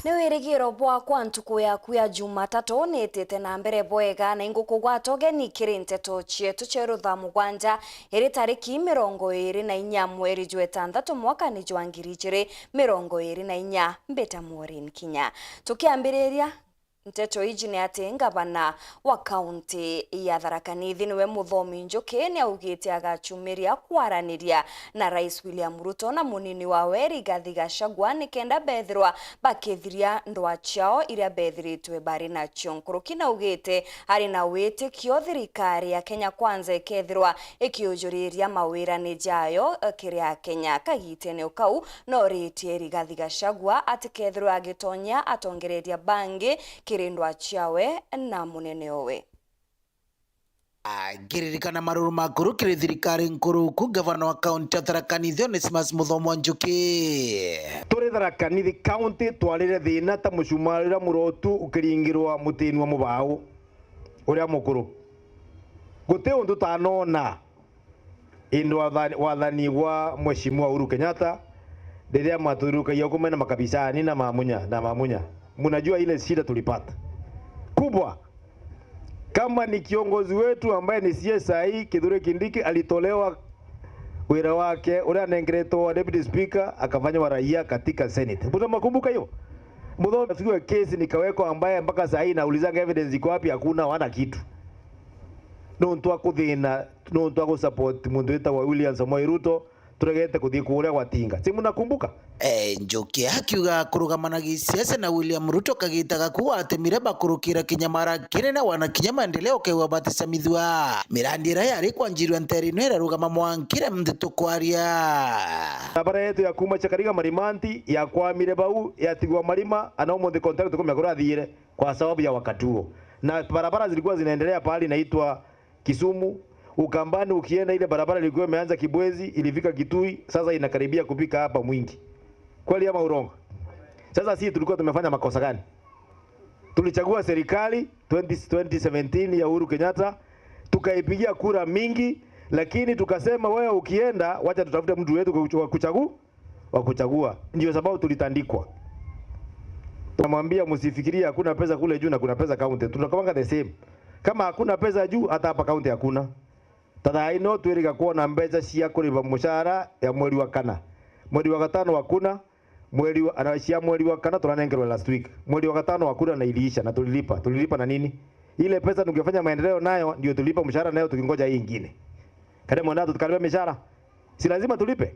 Ni wirigiro bwa kwa ntuku yaku ya Jumatatu nitete na mbere bwega na ingukugwata ugeni kiri nteto cietu ceru thaa mugwanja iri tariki 24 mweri jwa ĩtandatũ mwaka ni jwa 2024 mbeta Maureen Kinya tukiambiriria nteto iji ni ati ngavana wa kaunti ya Tharaka Nithi niwe Muthomi Njuki ni augite agachumiria kwaraniria na Rais William Ruto na munini wawe Rigathi Gachagua nikenda bethirwa bakithiria ndwa ciao iria bethiritwe bari na Nkuruki na augite ari na witikio thirikari ya Kenya Kwanza ikethirwa ikiujuriria mawirani jayo kiria Kenya kagitene ukau no ritie Rigathi Gachagua atikethirwa agitonya atongereria bangi kirindwa ciawe na munene owe Giririkana maruru makuru kiri thirikari nkuru ku gavana wa kaunti ya Tharaka Nithi Onesmus Muthomi Njuki turi Tharaka Nithi kaunti twarire thina ta mucumarira murotu ukiringirwa mutini wa mubau uria mukuru guti undu tanona indwa wathani wa Mheshimiwa Uhuru Kenyatta ndiria maturukagia kumena makabisani na mamunya mnajua ile shida tulipata kubwa. Kama ni kiongozi wetu ambaye ni CSI Kithure Kindiki alitolewa wira wake ule anengeretwa deputy speaker akafanya wa raia katika Senate. Mbona makumbuka hiyo? Mudhomi afikiwe kesi nikaweko ambaye mpaka saa hii naulizanga evidence iko wapi, hakuna wana kitu. Nontu akuthina nontu akusupport mundu eta wa William Samoei Ruto turegete kuthii kuria gwatinga. Si mnakumbuka? Njuki akiuga kurugamana gisiasa na William Ruto kagitaga kuwa atemire bakurukira kinyamara kinene wana kinya maendeleo kewa batisa mithwa mirandira yari kwanjirwa nterino irarugama mwankire mthito kwaria barabara yetu ya kuma Chakariga Marimanti ya kwamire bau yatigwa marima ana umuthi contract kwa miakora thiire kwa sababu ya wakati huo, na barabara zilikuwa zinaendelea pale inaitwa Kisumu Ukambani. Ukienda ile barabara ilikuwa imeanza Kibwezi ilifika Kitui, sasa inakaribia kupika hapa Mwingi. Kweli ama urongo? Sasa sisi tulikuwa tumefanya makosa gani? Tulichagua serikali 2017 ya Uhuru Kenyatta, tukaipigia kura mingi, lakini tukasema wewe ukienda wacha tutafute mtu wetu wa kuchagua. Ndio sababu tulitandikwa. Tunamwambia msifikirie hakuna pesa kule juu na kuna pesa county. Tunakawanga the same. Kama hakuna pesa juu hata hapa county hakuna. Tada ino twiriga kuona mbeca cia kuriva mushara ya mweri wa kana. Mweri wa gatano hakuna, mweri wa kana turanengerwa last week. Mweri wa gatano hakuna na iliisha na tulilipa na nini? Ile pesa tungefanya maendeleo nayo ndio tulipa mshahara nayo tukingoja hii nyingine. Kade mwanadamu tukalipa mshahara. Si lazima tulipe.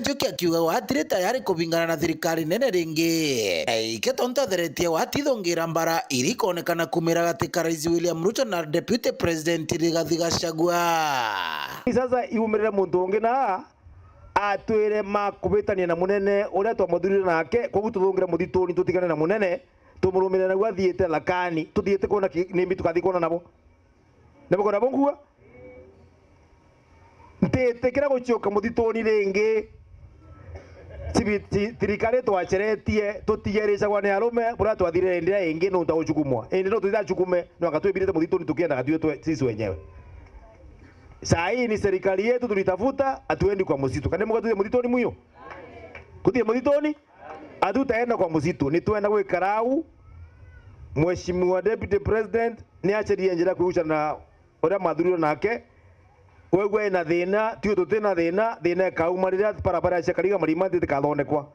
Njuki akiuga watire tayari kubingana na thirikari nene ringi iketontotheretie watithongira mbara irikonekana kumira gatika Rais William Ruto na Deputy President Rigathi Gachagua. Sasa iumirire muntu ungi na atwire makubitania na munene uria twamuthurire nake koguo tuthungira muthituni tutigane na munene tumurumire na gwathiite lakani tuthiite kuona nimbi tukathi kuona nabo kona bongua ntetekera gucioka muthituni ringi thirikari twaceretie tutigericagwa ni arume bura twathire ndira ingi no ndagucukumwa indi no tuthacukume no akatwibirite muthituni tukienda gathiwe sisi wenyewe. Saa hii ni serikali yetu tulitafuta, atuendi kwa msitu. Kane mugatuye muthitoni muyo? Kutie muthitoni? Atutaenda kwa msitu. Ni tuenda gwikarau. Mheshimiwa Deputy President ni acherie njira kuusha na uria mathuriro nake. Wegwe na thina, tiyo tutena thina kaumarira barabara ya Chakariga Marimanti tikathondekwa.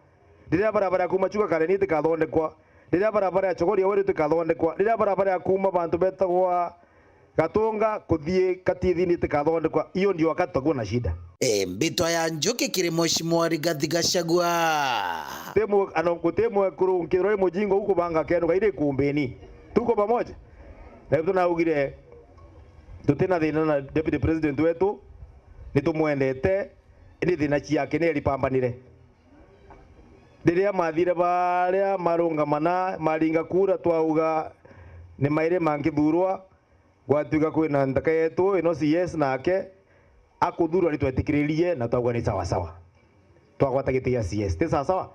Rĩrĩa barabara ya kuma Chuka Kareni tikathondekwa. Rĩrĩa barabara ya Chogoria Weru tikathondekwa. Rĩrĩa barabara ya kuma bantu betagwa Gatunga kuthie Katithi tikathondekwa. Hiyo ndio wakati tutakuwa na shida. Mbito ya Njuki kiri Mheshimiwa Rigathi Gachagua. Temo kurungirwa mujingo huko banga kenu kaire kumbeni. Tuko pamoja. Na hivyo tunaugire tutena thina na Deputy President wetu nitumwendete ni thina ciake ni ripambanire. Ndiria mathire baria marungamana maringa kura twauga ni maire mangithurwa gwatuga kwina ndaka yetu ino CS nake akuthurwa ritwetikiririe na twauga ni sawa sawa twagwata giti ya CS ti sawa sawa.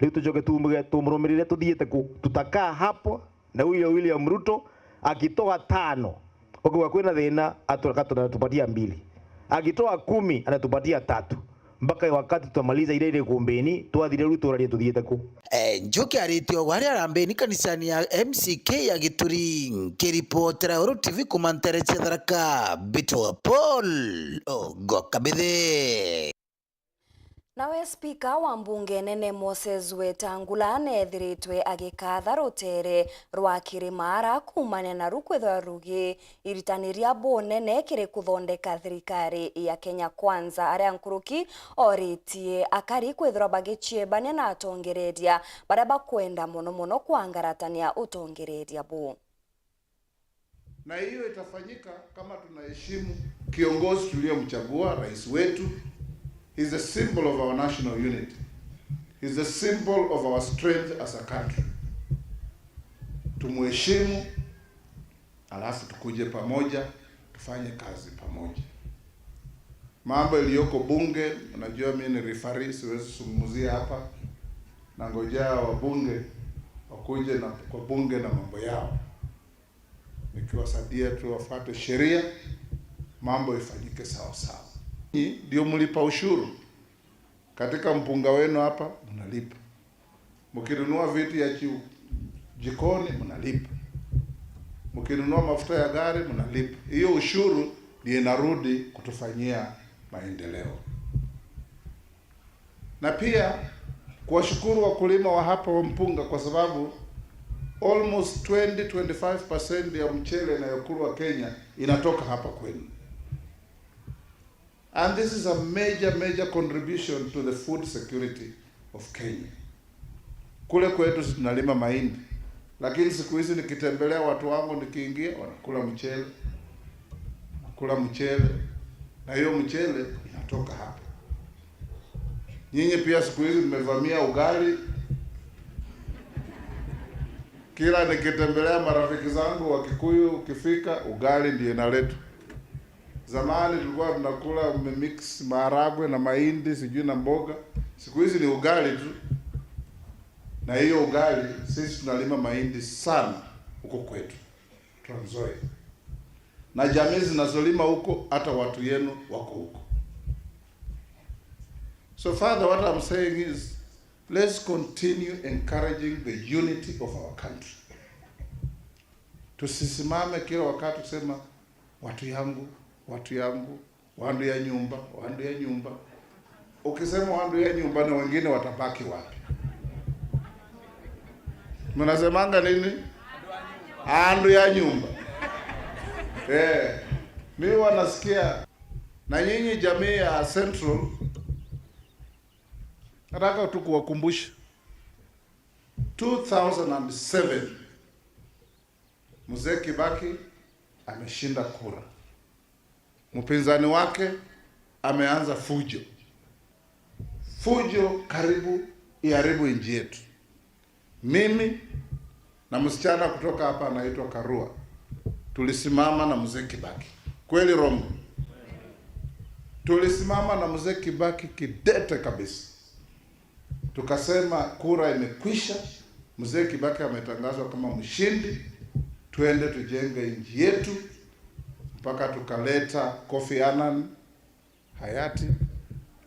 Riu tujoke tumurumirire tuthiite ku tutakaa hapo na huyo William Ruto akitoa 5 okiwa kwina thina atupatia 2, akitoa 10 anatupatia 3 mpaka wakati tutamaliza ile kumbeni twathire ruturarie tuthiete ku. Njoki aritio gwari arambeni kanisani ya MCK ya Gituri kiripotera Uru TV kumantere Tharaka Bito Paul Ogokabithe. Nawe spika wa mbunge nene Moses Wetangula nethiritwe agikatha rutere rwa kirimara kumania na rukwithwa rugi iritaniria bonene kiri kuthondeka thirikari ya Kenya Kwanza aria nkuruki oritie akari kwithwa bagichiebania na atongereria baria bakwenda muno kwangaratania utongereria bu. Na hiyo itafanyika kama tunaheshimu kiongozi tuliyomchagua, rais wetu. He's a symbol of our national unity. He's a symbol of our strength as a country. Tumuheshimu, alafu tukuje pamoja, tufanye kazi pamoja. Mambo iliyoko bunge, unajua mimi ni referee, siwezi kuzungumzia hapa. Na ngojea wabunge wakuje na kwa bunge na mambo yao. Nikiwasadia tu wafuate sheria, mambo ifanyike sawa sawa. Ndio mlipa ushuru. Katika mpunga wenu hapa mnalipa. Mkinunua vitu ya jikoni mnalipa. Mkinunua mafuta ya gari mnalipa. Hiyo ushuru ndio inarudi kutufanyia maendeleo. Na pia kuwashukuru wakulima wa hapa wa mpunga kwa sababu almost 20-25% ya mchele inayokulwa Kenya inatoka hapa kwenu. And this is a major contribution to the food security of Kenya. Kule kwetu tunalima mahindi, lakini siku hizi nikitembelea watu wangu nikiingia wanakula mchele, na hiyo mchele inatoka hapa. Nyinyi pia siku hizi mmevamia ugali. Kila nikitembelea marafiki zangu wa Kikuyu ukifika ugali ndio inaletwa. Zamani tulikuwa tunakula mix maharagwe na mahindi sijui na mboga. Siku hizi ni ugali tu. Na hiyo ugali sisi tunalima mahindi sana huko kwetu Trans Nzoia. Na jamii zinazolima huko hata watu yenu wako huko. So father, what I'm saying is let's continue encouraging the unity of our country. Tusisimame kila wakati kusema watu yangu, wandu ya nyumba. Ukisema wandu ya nyumba na wengine watabaki wapi? Mnasemanga nini? Andu ya nyumba. Mimi wanasikia na nyinyi jamii ya Central, nataka tu kuwakumbusha 2007 Mzee Kibaki ameshinda kura. Mpinzani wake ameanza fujo karibu iharibu nchi yetu. Mimi na msichana kutoka hapa anaitwa Karua tulisimama na Mzee Kibaki. Kweli rongo? Tulisimama na Mzee Kibaki kidete kabisa. Tukasema kura imekwisha, Mzee Kibaki ametangazwa kama mshindi, tuende tujenge nchi yetu. Mpaka tukaleta Kofi Annan hayati,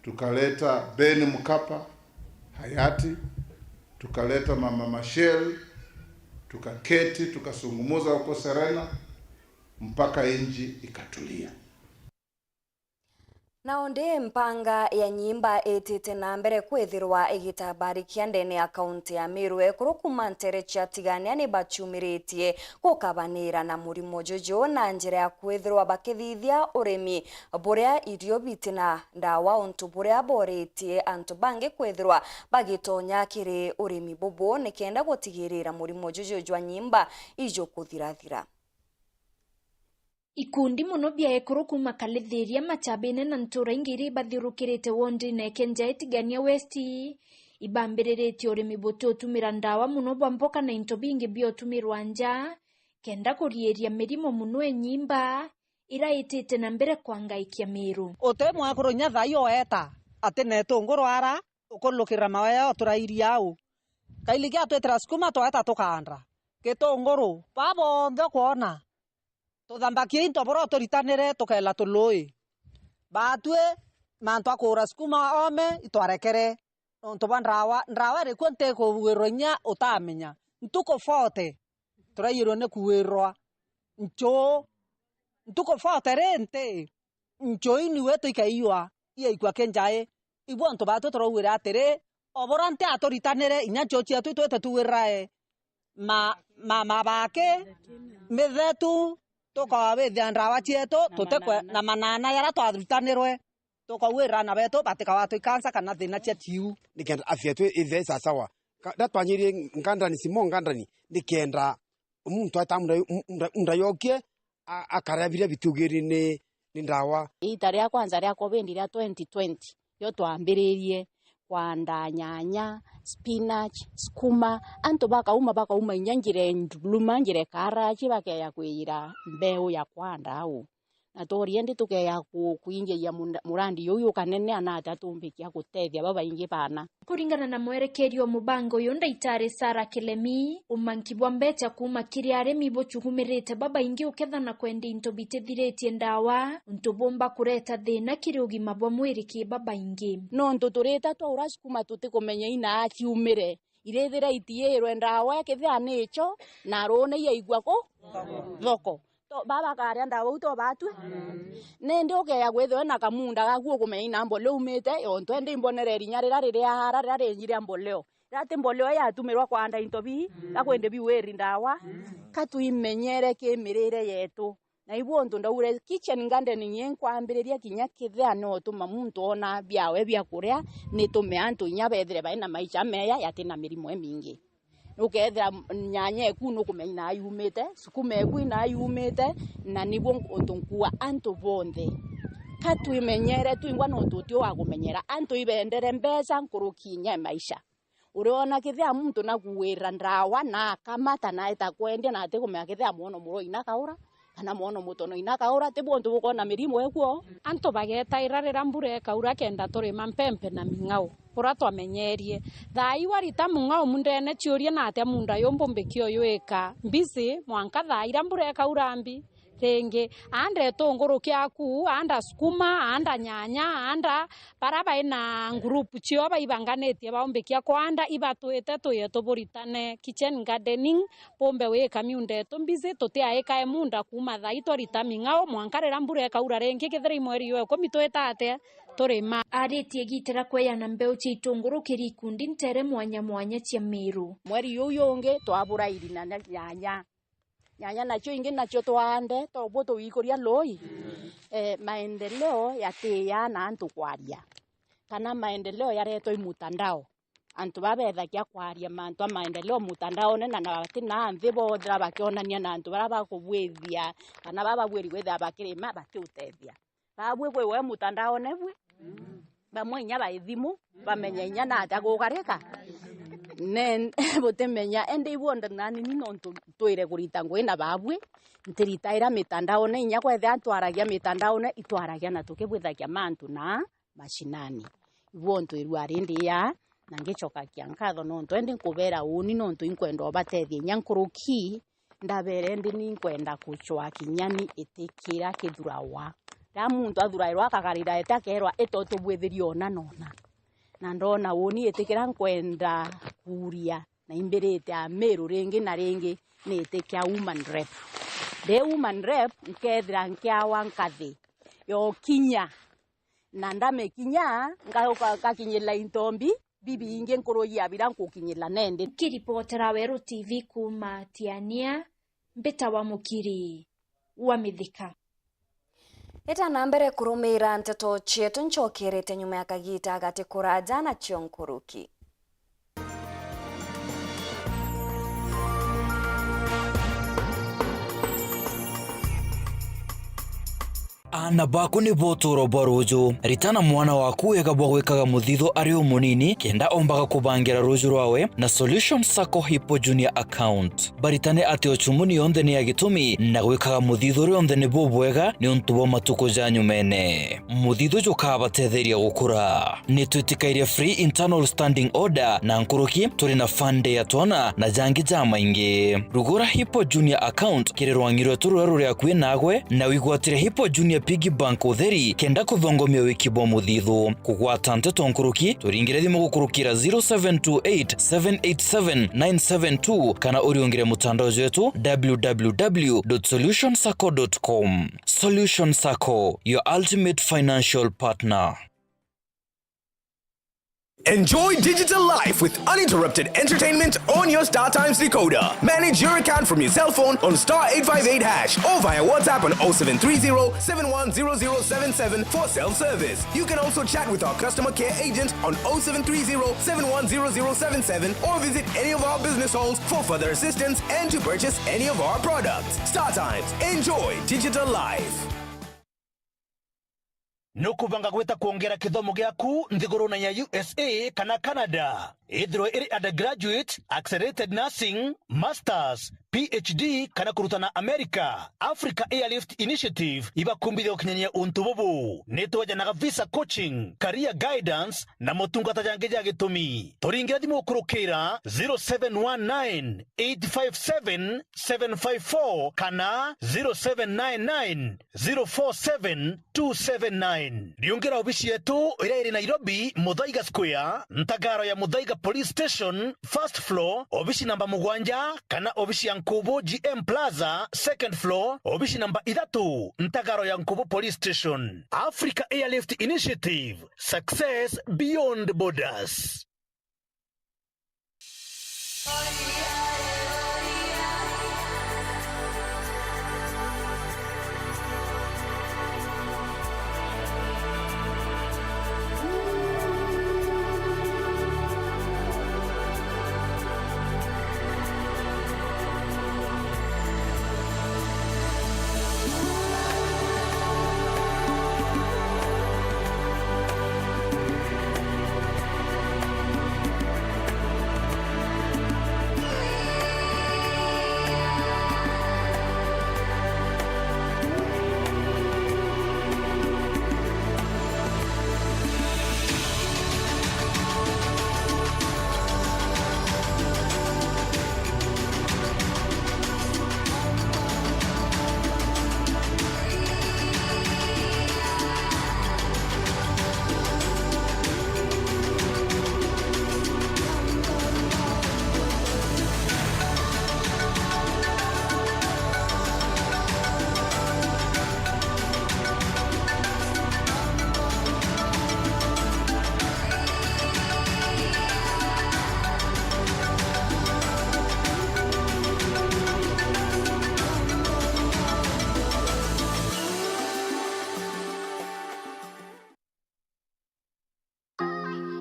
tukaleta Ben Mkapa hayati, tukaleta Mama Machel, tukaketi tukasungumuza huko Serena mpaka nchi ikatulia. Naonde mpanga ya nyimba etete na mbere kwithirwa igitabarikia ndene ya kaunti ya Meru ekuru kumantere chatigania ni bachumiritie gukabanira na murimo jojo na njira ya kwithirwa bakithithia urimi buria irio bitina ndawa ontu buria boretie antu bange kwithirwa bagitonya kiri urimi bubu nikenda gutigirira murimo jojo jwa nyimba ijo kuthirathira. Ikundi muno bia ekuru kuma Kalithiria machabene na ntura ingiri bathirukirite wondi na Kenja itigania Westi ibambiriritio urimi butu tumira ndawa muno bamboka na into bingi bio tumirwa nja kenda kurieria mirimo muno enyimba iraitite na mbere kwangaikia Meru. Ote mwakuru nyatha yo eta ate netungurwara ukulukira mawaya turairia au kailigia twetera skuma tweta tukandra kitunguru babonde kuona tuthambakie into boro turitanire tukela tului batwe mantu akura skuma ome itwarekere nontu ba ndawa rikuo nte kuwirwo inya utamenya ntuko forte turayirwo ne kuwirwa ntuko forte rente ini wetu ikaiwa iya ikwa kenjae ibu ntu batu turawira atiri obora nte atoritanire inya ncho ciatu twete tuwirae ma bake mithetu tukawithia ndawa cietu tutekwe na manana yara twathitanirwe tukawira na betu batika watu ikansa kana thina cia tiu nikenda afya tu ithe sawa datwanyiri ngandani simo ngandani nikenda umuntu atamunda yokie akarabire bitugiri ni ndawa ita ria kwanza ria COVID ria 2020 yo twambiririe kwanda nyanya spinach skuma anto bakauma inyanjire nduluma njire karachi bakeya kwira mbeu ya kwanda au na toriende tukeya kuingia murandi yoyo kanene anata tumbikia gutethia baba ingi bana kuringana na mwerekerio mubango yo ndaitare Sara Kilemi umankibwa mbeta kuma kiri aremi bochugumirite baba ingi uketha na kwendi into bitithiretie ndawa ntubomba kureta thina kiri ugima bwa mwiri ki baba ingi no ntuturita twaura skuma tutikumenya ina akiumire irethira itiirwe ndawa kithia nicho na rone yaigwa ko thoko to baba karia ndawa uto batwe nende okeya gwethwe na kamunda gaguo kumeina mboleo umite yo twende imbonereri nyarira riria hara riria mboleo rate mboleo ya tumirwa kwanda into bi gakwende biweri ndawa katuimenyere kimirire yetu na ibu ntu ndaure kitchen garden nyenkwambiriria kinya kithea no tuma muntu ona biawe bia kuria ni tume antu inya bethere baina maisha meya yatina mirimo mingi ukethera nyanya eku no kumenya ayumite sukuma eku ina ayumite na nibo untunkua antu bonthe katuimenyere tuingwa no tutio wa kumenyera antu ibendere mbesa nkurukinya maisha uriona kithia muntu na kuwira ndawa na kamata na itakwendia na ate kumenya kithia muono muro ina kaura kana muono mutono ina kaura tibo ntu gukona mirimo ekuo antu bageta irarira mbure kaura kenda turi mampempe na mingao pura twamenyerie thai warita mungao mundene ciurie na ate munda yombombekio yoeka mbisi mwanka thaira mbure kaurambi renge ande tongoro kyaku anda skuma anda nyanya anda paraba ina group cio baibanganetie baombekia kwanda ibatwete tuyeto buritane kitchen gardening pombe weka miunde tombize totia eka emunda kuma thai twarita mingao mwankarera mbure kaura renge kethera imweri yo komitweta ate turima aritie gitera kweyana mbeu cia itunguru kirikundi ntere mwanya cia miru mweri yo unge twabura irina nyanya nacho ingi nacho twande tobo tuikuria loi maendeleo yatia na antu kwaria kana maendeleo yareto imutandao antu babethakia kwaria mantu maendeleo mutandao na batina nthi bothra bakionania na antu bara bakubwithia kana bababwiri gwetha bakirima batiutethia babwe kwewe mutandao nebwe bamwe nya baithimu bamenya inya na atagugarika nen botemenya ende ibonda nani nino ntuire kurita ngwena babwe ntiritaira mitandao ne inya kwetha antwaragia mitandao ne itwaragia na tukibwithagia mantu na mashinani ibonto irwarindi ya nangichoka kiankatho no twende kubera uni no twinkwenda obatethia nyankuruki ndabere ndi ninkwenda kuchwa kinyani itikira kithurawa ta muntu athurairwa akagarira etakerwa etoto bwethirio nona na ndona woni etikira nkwenda kuria na imbirite ameru ringi na ringi ni etikia woman rep de woman rep nkethira nkiawa nkathi yo kinya na ndame kinya ngauka kakinyela intombi bibi inge nkoro ya bila nkukinyela nende kiripotera Weru TV kuma Tiania mbeta wa mukiri wa mithika Etana mbere kurumira nteto cietu nchokerete nyuma ya kagita gati kuraja na chionkuruki. Ana baku ni botoro baruju ritana mwana waku egabwa gwikaga muthitho ari umunini kenda ombaga kubangira ruju rwawe na Solution Sacco Hippo Junior account baritane ati ochumuni yonde ni agitumi na gwikaga muthitho rionde ni bobwega ni untubo matuko janyu mene muthitho jukabatetheria gukura ni twitikaire free internal standing order na nkuruki turi na fande ya twana na jangi jama ingi rugura Hippo Junior account kirerwangirwe turura ruri akwi nagwe na wigwatire Hippo Junior Piggy Bank utheri kenda kuthongomia wiki bwa muthithu kugwata nteto nkuruki turingire thimu gukurukira 0728787972 kana uriongire mutandao wetu www.solutionsacco.com. Solution Sacco, your ultimate financial partner. Enjoy digital life with uninterrupted entertainment on your StarTimes decoder. Manage your account from your cell phone on *858# or via WhatsApp on 0730-710077 for self-service. You can also chat with our customer care agent on 0730-710077 or visit any of our business halls for further assistance and to purchase any of our products. StarTimes. Enjoy digital life. Nukubanga gweta kuongera kithomo gyaku nthiguruna ya USA kana Canada. Ithiro iri undergraduate, accelerated nursing, masters, PhD kana kurutana America. Africa Airlift Initiative ibakumbithia ukinyania untu bubu. Nitwajanaga visa coaching, career guidance na motungata jange ja gitumi. Turingira thimu kurukira 0719-857-754 kana 0799-047-279. Riongera obishi yetu ira iri Nairobi, Muthaiga Square, Ntagaro ya Muthaiga Police Station, first floor, obishi namba 7 kana obishi ya Nkubu GM Plaza, second floor, obishi namba 3, Ntagaro ya Nkubu Police Station. Africa Airlift Initiative, success beyond borders.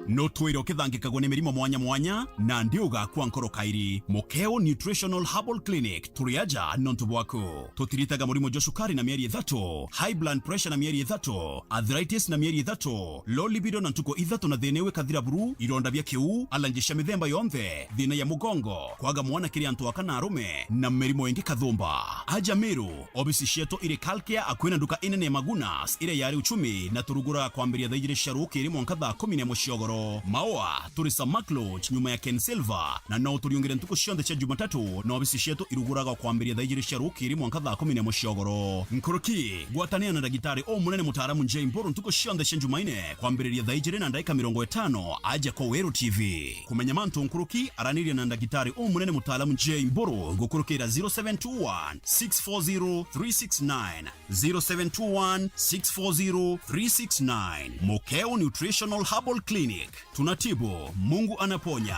no twiro kithangikagwo ni mirimo mwanya mwanya na ndiuga kwa nkoro kairi. Mokeo Nutritional Herbal Clinic turiaja nontu bwako tutiritaga murimo jo sukari na mieri 3, high blood pressure na mieri 3, arthritis na mieri 3, low libido na ntuko 3 na thenewe kathira buru, ironda bya kiu, alanjisha mithemba yonthe, thina ya mugongo, kwaga mwana kiri antu akana arume na mirimo ingi kathumba. Aja Meru obisi sheto iri kalkia akwina nduka inene ya Magunas ire yari uchumi na turugura kwambiria thaijire sharuki iri mwanka 10 muciogoro. Maoa turisa Macloch nyuma ya Ken Silva na no turiongere ntuko shionde cha Jumatatu na obisi sheto iruguraga kwambiria thaijire sharuki iri mwanka 10 muciogoro. Nkoroki gwatania na dagitari o munene mutaaramu J Mboro ntuko shionde cha Jumaine kwambiria thaijire na ndaika 50 aja kwa Weru TV. Kumenya mantu nkoroki araniria na dagitari o munene mutaaramu J Mboro gukurukira 0721 640 369 0721 640 369. Mokeo Nutritional Herbal Clinic, tunatibu, Mungu anaponya.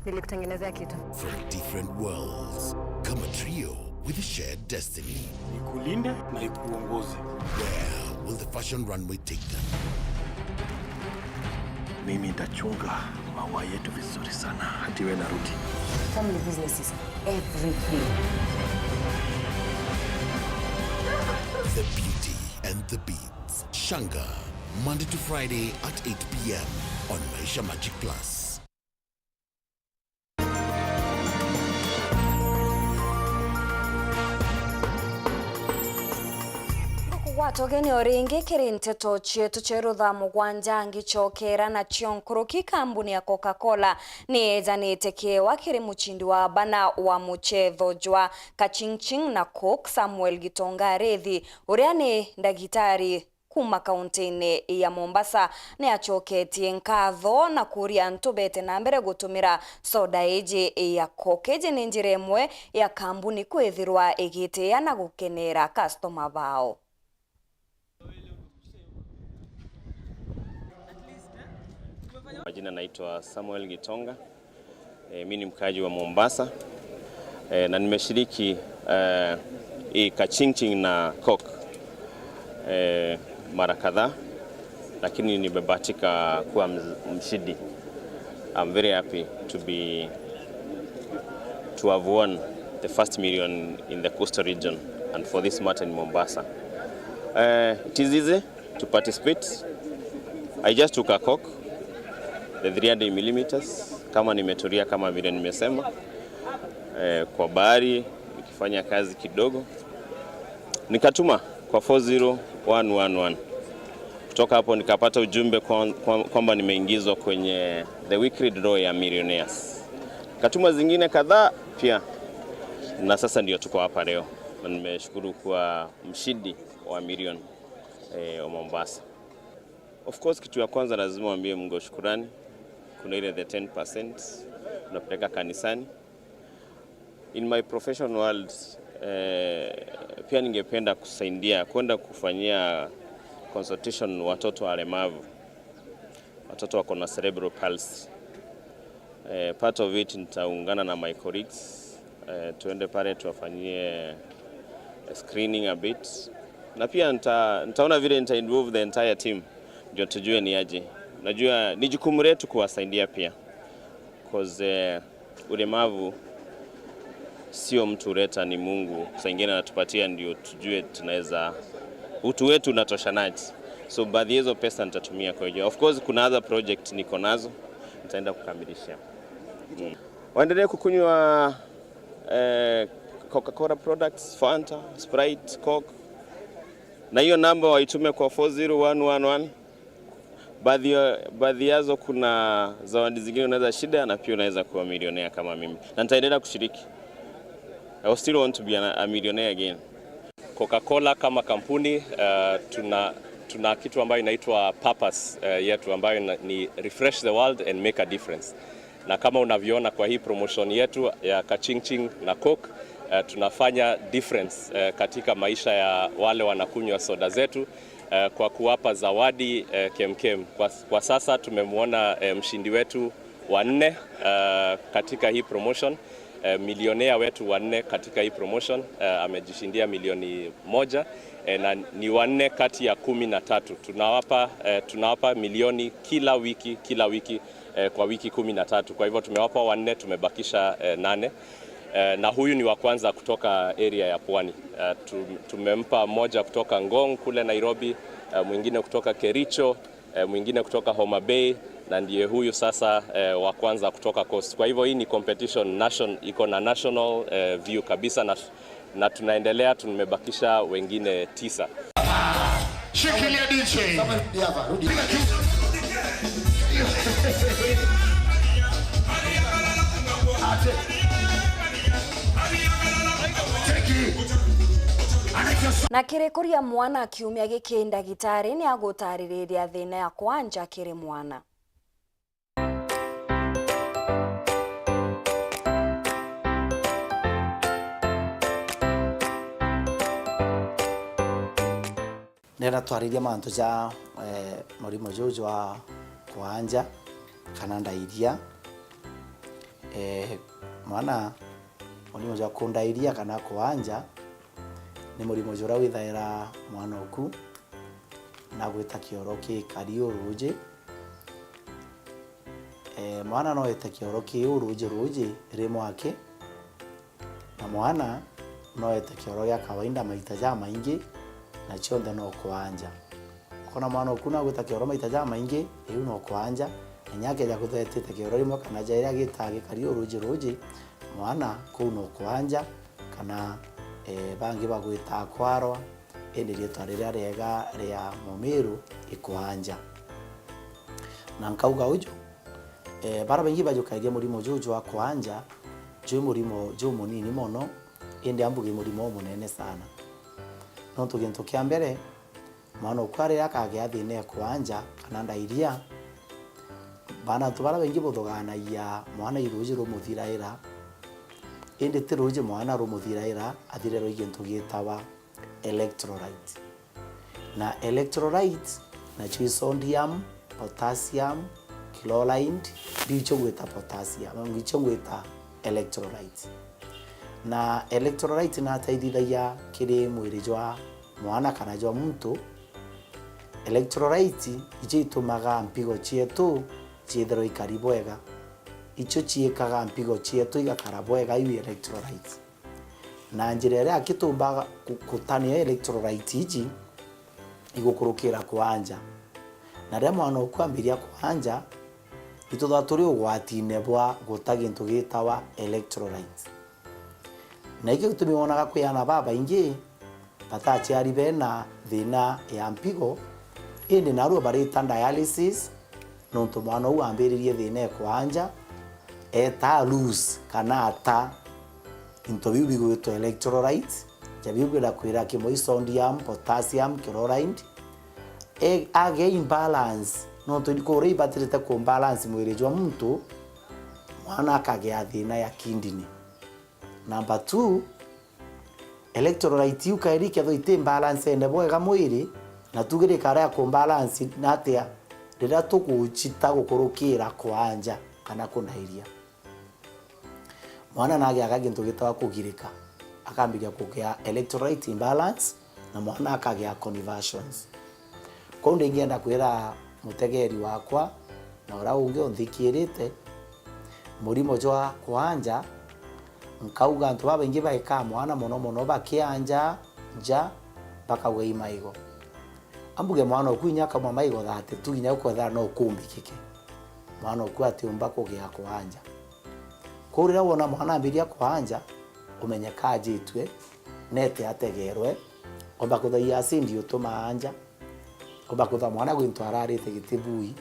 Nilikutengenezea kitu. From different worlds, come a trio with a shared destiny. Nikulinde na ikuongoze. Where will the fashion runway take them? Mimi nitachunga maua yetu vizuri sana hadi wewe narudi. Family business is everything. The Beauty and the Beats. Shanga, Monday to Friday at 8 p.m. on Maisha Magic Plus. Twatogeni oringi kiri nteto chietu cherutha mugwanja ngichokera na chionkuruki kambuni ya Coca-Cola ni ezanite kiewa kiri muchindi wa bana wa muchetho jwa Kachingching na Coke Samuel Gitonga Rethi uria ni ndagitari kuma kaunti-ini ya Mombasa ni achoketie nkatho na kuria ntubete na mbere gutumira soda eji ya Coke eji ni njira imwe ya kambuni kwithirwa igitia na gukenera customer bao. Majina naitwa Samuel Gitonga. Mimi ni mkaji wa Mombasa. Na nimeshiriki Kachingching na Coke mara kadhaa, lakini nimebahatika kuwa mshindi. I'm very happy to have won the first million in the coastal region and for this matter in Mombasa. It is easy to participate. I just took a Coke, the 300 millimeters, kama nimetulia kama vile nimesema, kwa bahari nikifanya kazi kidogo, nikatuma kwa 40111. Kutoka hapo nikapata ujumbe kwamba nimeingizwa kwenye the weekly draw ya millionaires. Nikatuma zingine kadhaa pia, na sasa ndio tuko hapa leo, na nimeshukuru kwa mshindi wa milioni wa Mombasa. Of course, kitu ya kwanza lazima waambie Mungu shukrani. Kuna ile the 10% tunapeleka kanisani. In my professional world, pia ningependa kusaidia kwenda kufanyia consultation watoto walemavu, watoto wako na cerebral palsy. Part of it nitaungana na my colleagues, tuende pale tuwafanyie screening a bit, na pia nitaona vile involve the entire team ndio tujue ni aje. Najua ni jukumu letu kuwasaidia pia, because ulemavu sio mtu leta, ni Mungu. Saa nyingine anatupatia ndio tujue tunaweza utu wetu unatoshanaje. So baadhi hizo pesa nitatumia kwa hiyo. Of course kuna other project niko nazo, nitaenda kukamilisha. Waendelee kukunywa Coca-Cola products, Fanta, Sprite, Coke. Na hiyo namba waitume kwa 40111. Baadhi yazo kuna zawadi zingine unaweza shida, na pia unaweza kuwa milionea kama mimi. Na nitaendelea kushiriki. I still want to be a millionaire again. Coca-Cola kama kampuni tuna kitu ambayo inaitwa purpose yetu ambayo ni refresh the world and make a difference. Na kama unavyoona kwa hii promotion yetu ya Kachingching na Coke, tunafanya difference katika maisha ya wale wanakunywa soda zetu kwa kuwapa zawadi kemkem. Kwa sasa tumemwona mshindi wetu wa 4 katika hii promotion. Milionea wetu wa 4 katika hii promotion amejishindia milioni 1, na ni wa 4 kati ya 13. Tunawapa milioni kila wiki kwa wiki 13. Kwa hivyo tumewapa wa 4, tumebakisha 8. Na huyu ni wa kwanza kutoka area ya Pwani. Tumempa mmoja kutoka Ngong kule Nairobi, mwingine kutoka Kericho, mwingine kutoka Homa Bay, na ndiye huyu sasa wa kwanza kutoka Coast. Kwa hivyo hii ni competition iko na national view kabisa, na tunaendelea, tumebakisha wengine 9. Shikilia DJ. Na kirekuria mwana kiumia giki ndagitari ni agutariria thina ya kwanja kiri mwana. Nena twariria mantu ja murimo jojo wa kwanja kana ndairia. Mwana murimo ja kundairia kana kwanja ni murimo jora withaira mwana oku na gwita kioro ki kari uruje. Mwana no eta kioro ki uruje rimo ake, na mwana no eta kioro ya kawaida maita ja maingi na chonde no kwanja. Kona mwana oku na gwita kioro maita ja maingi riu no kwanja, nyake ya kuthetete kioro rimo kana jaira gitage kari uruje mwana ku no kwanja kana bangi bagwita kwarwa indi rietwa riria riega ria Mumiru ikuanja na nkauga ujo bara bengi bajukagia murimo juju wa kuanja ju murimo ju munini mono indi ambuge murimo munene sana no tugintu kia mbere mwana ukware akagea thine kuanja kana ndairia bana tubara bengi bothoganagia mwana iruji rumuthiraira indi tiruji mwana rumuthiraira athire ro igintu gitawa electrolyte na electrolyte na sodium potassium chloride ndicho gweta potassium ndicho gweta electrolyte na electrolyte na taithithagia kiri mwiri jwa mwana kana jwa muntu electrolyte icho itumaga mpigo chietu chithero ikari bwega icho chiekaga mpigo chietu igakara bwega iwi electrolyte na njira ria kitumba kutania electrolyte iji igukurukira kuanja na ria mwana ukwambiria kuanja itutha turi ugwatine bwa gutagintu gitawa electrolyte na iki tumiwonaga kuyana baba ingi batachiari bena thina ya mpigo indi naruo barita dialysis no to mwana uambiririe thina kuanja eta loose kana ata into bibigo to electrolyte jabigo la kwira kimo sodium potassium chloride age imbalance no to dikore batirita ko balance mwiri jwa muntu mwana akagea thina ya kidney. Number 2 electrolyte ukairi ketho ite imbalance ende bwega mwiri na tugire kara ya balance natia rira tukuchita gukurukira kwanja kana kunairia mwana nage akagintu gitawa kugirika akambiria kugea electrolyte imbalance na mwana akagea conversions konde ingienda kwira mutegeri wakwa na ora unge onthikirite murimo jwa kwanja nkauga antu baba ingi baika mwana mono bakianja ja bakagwe imaigo ambuge mwana okuinya kama maigo thate tuginya ukwetha no kumbikike mwana okwa atiumba kugea kwanja kurira wona mwana ambiria kwanja umenye kajitwe nete ategerwe omba kuthaia sindi utuma anja omba kutha mwana gwintwara arite gitibui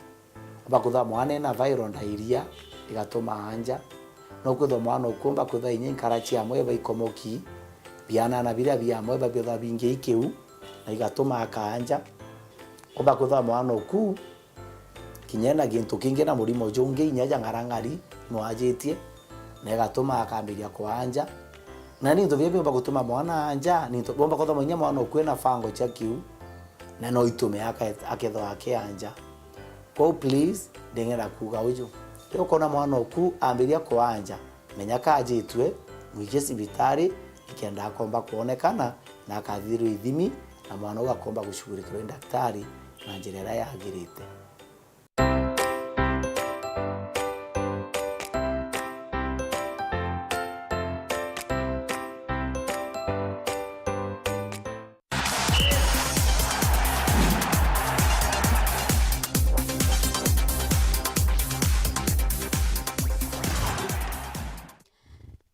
omba kutha mwana na viral diarrhea igatuma anja no kutha mwana ukumba kutha inye karachi amwe baikomoki biana na biria bia amwe babitha bingi ikeu na igatuma akanja omba kutha mwana oku kinyena gintu kingi na murimo jonge inyaja ngarangari mwajitie na igatuma akambiria kwanja na ni ndo bia gutuma mwana anja ni ndo bomba kutha mwana mwana oku na fango cha kiu na no itume aketho ake anja ko please ndengera kuga uju leo kona mwana oku ambiria kwanja menya kajitwe mwije sibitari ikienda akomba kuonekana na akathirwo ithimi na mwana ugakomba gushughulikirwa ni daktari na njira yagirite.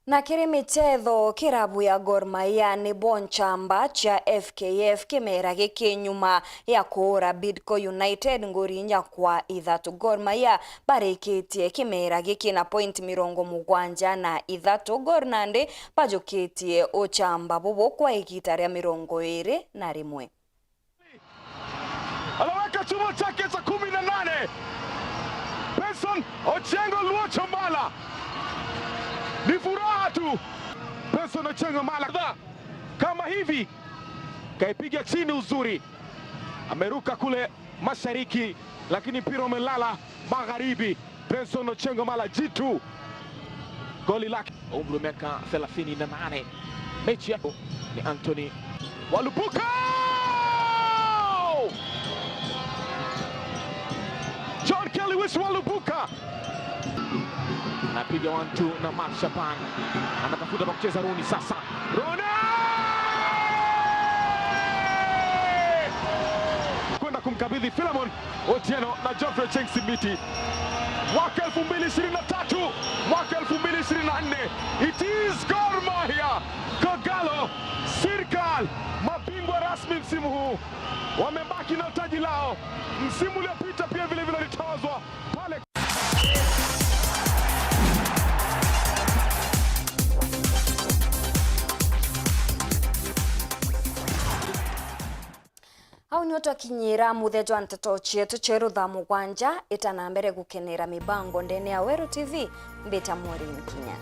Na kiri michetho kirabu ya Gor Mahia ni bonchamba cha FKF kimera gikinyuma ya kuura Bidco United ngorinya kwa ithatu. Gor Mahia barikitie kimera giki na point 73 Gor Nandi bajukitie ochamba bobo kwa igita ria 21. Alaweka chuma chake cha 18 Benson Ochengo Luocho Mala ni furaha tu. Benson Ochengo Mala kama hivi kaipiga chini uzuri, ameruka kule mashariki lakini mpira umelala magharibi. Benson Ochengo Mala jitu goli lake, umri wa miaka 38. Mechi yako ni Anthony Walubuka, John Kelly Walubuka anapiga 1-2 na Mark Shaban anatafuta kwa kucheza Roni sasa. Roni kwenda kumkabidhi Philemon Otieno na Geoffrey Chengsimiti. Mwaka 2023, mwaka 2024, it is Gor Mahia, Kogalo, Sirkal, mabingwa rasmi msimu huu, wamebaki na taji lao. Msimu uliopita pia vile vile litawazwa pale. Au nyoto akinyira muthejo anteto chietu cheru thamu gwanja itana mbere gukenera mibango ndene ya Weru TV mbeta mweri mkinya.